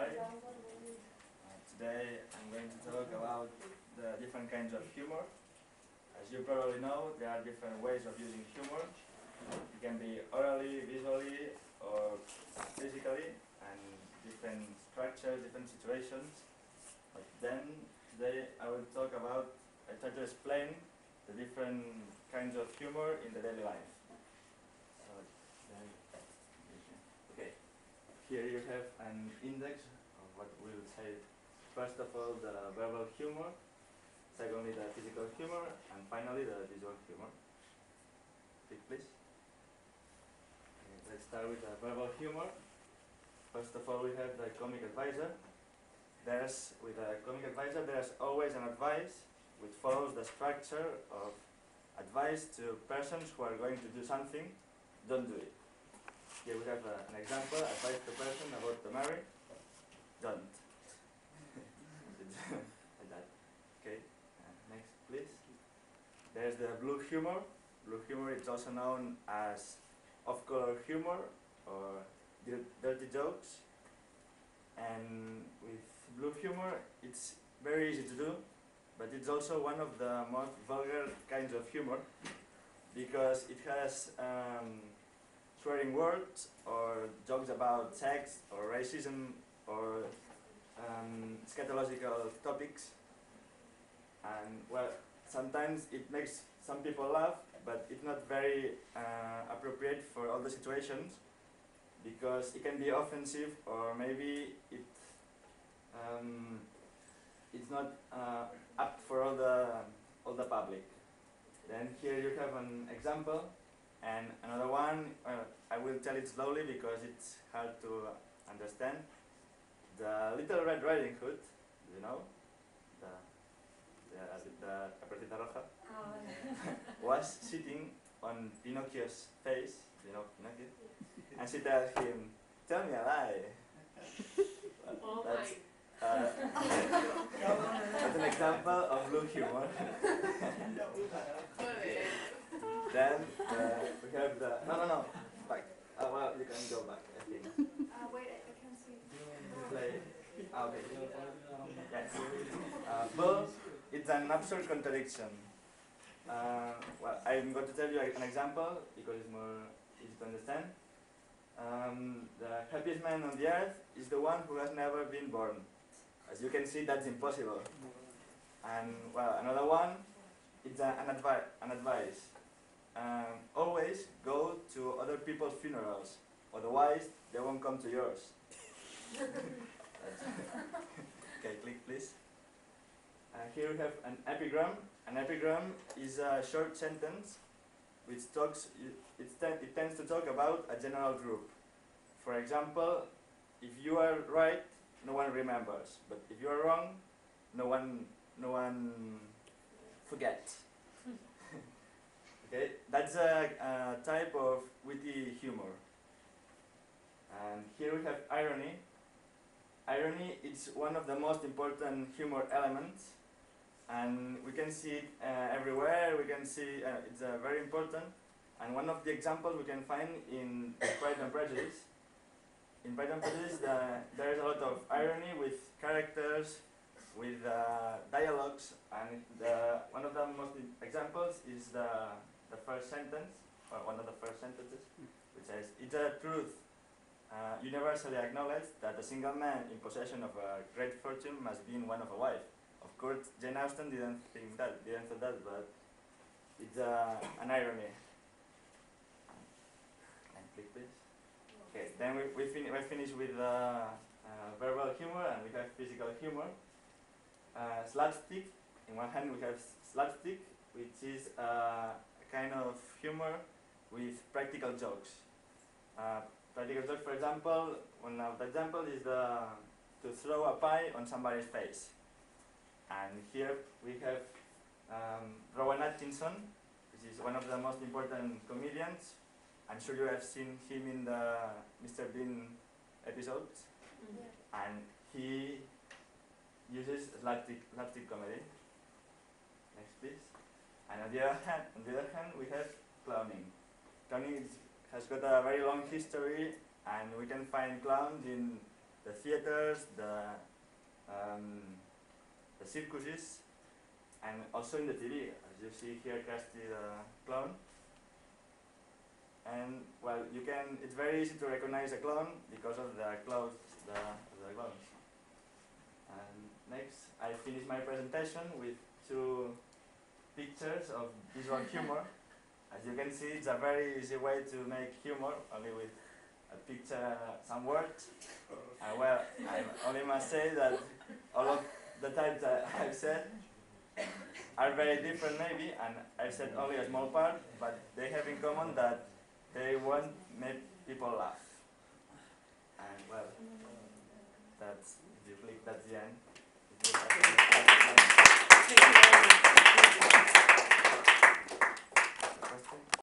Hi. Today I'm going to talk about the different kinds of humor. As you probably know, there are different ways of using humor. It can be orally, visually, or physically, and different structures, different situations. But then today I will try to explain the different kinds of humor in the daily life. Okay, here you have an index of what we'll say. First of all, the verbal humor, secondly, the physical humor, and finally, the visual humor. Click, please. Okay, let's start with the verbal humor. First of all, we have the comic advisor. With a comic advisor, there's always an advice which follows the structure of advice to persons who are going to do something. Don't do it. Here we have an example, advice to person about to marry. Don't. Like that. Okay, next please. There's the blue humor. Blue humor is also known as off-color humor or dirty jokes. And with blue humor, it's very easy to do, but it's also one of the most vulgar kinds of humor because it has swearing words or jokes about sex or racism or scatological topics. And well, sometimes it makes some people laugh, but it's not very appropriate for all the situations because it can be offensive or maybe it's not apt for all the public. Then here you have an example, and another one. I will tell it slowly because it's hard to understand. The Little Red Riding Hood, you know, the Caperucita Roja, was sitting on Pinocchio's face, you know Pinocchio, and she tells him, "Tell me a lie." That's an example of blue humor. Then we have the no back. Well, you can go back. I think. Wait, I can't see. Play. Okay. Yes. Bull. It's an absurd contradiction. Well, I'm going to tell you an example because it's more easy to understand. The happiest man on the earth is the one who has never been born. As you can see, that's impossible. And well, another one, it's an advice. Always go to other people's funerals, otherwise they won't come to yours. Okay, click please. Here we have an epigram. An epigram is a short sentence which it tends to talk about a general group. For example, if you are right, no one remembers, but if you are wrong, no one forgets. Okay, that's a type of witty humor. And here we have irony. Irony is one of the most important humor elements, and we can see it everywhere. We can see it's very important. And one of the examples we can find in Pride and Prejudice. In Pride and Prejudice, there is a lot of irony with characters, with dialogues, and one of the most examples is the first sentence, or one of the first sentences, which says, "It's a truth universally acknowledged that a single man in possession of a great fortune must be in one of a wife." Of course, Jane Austen didn't think that, but it's an irony. And click please. Okay, then we finish with verbal humor, and we have physical humor. Slapstick. In one hand, we have slapstick, which is a kind of humor with practical jokes. Practical jokes, for example, one of the examples is to throw a pie on somebody's face. And here we have Rowan Atkinson, which is one of the most important comedians. I'm sure you have seen him in the Mr. Bean episodes. Yeah. And he uses slapstick comedy. Next please. And on the other hand, we have clowning. Clowning has got a very long history, and we can find clowns in the theaters, the circuses, and also in the TV, as you see here, Krusty the clown. And well, it's very easy to recognize a clown because of the clothes of the clowns. And next, I finish my presentation with 2 pictures of visual humor. As you can see, it's a very easy way to make humor, only with a picture, some words. Well, I only must say that all of the types that I've said are very different maybe, and I've said only a small part, but they have in common that they won't make people laugh. And well, if you click, that's the end. Thank you very much.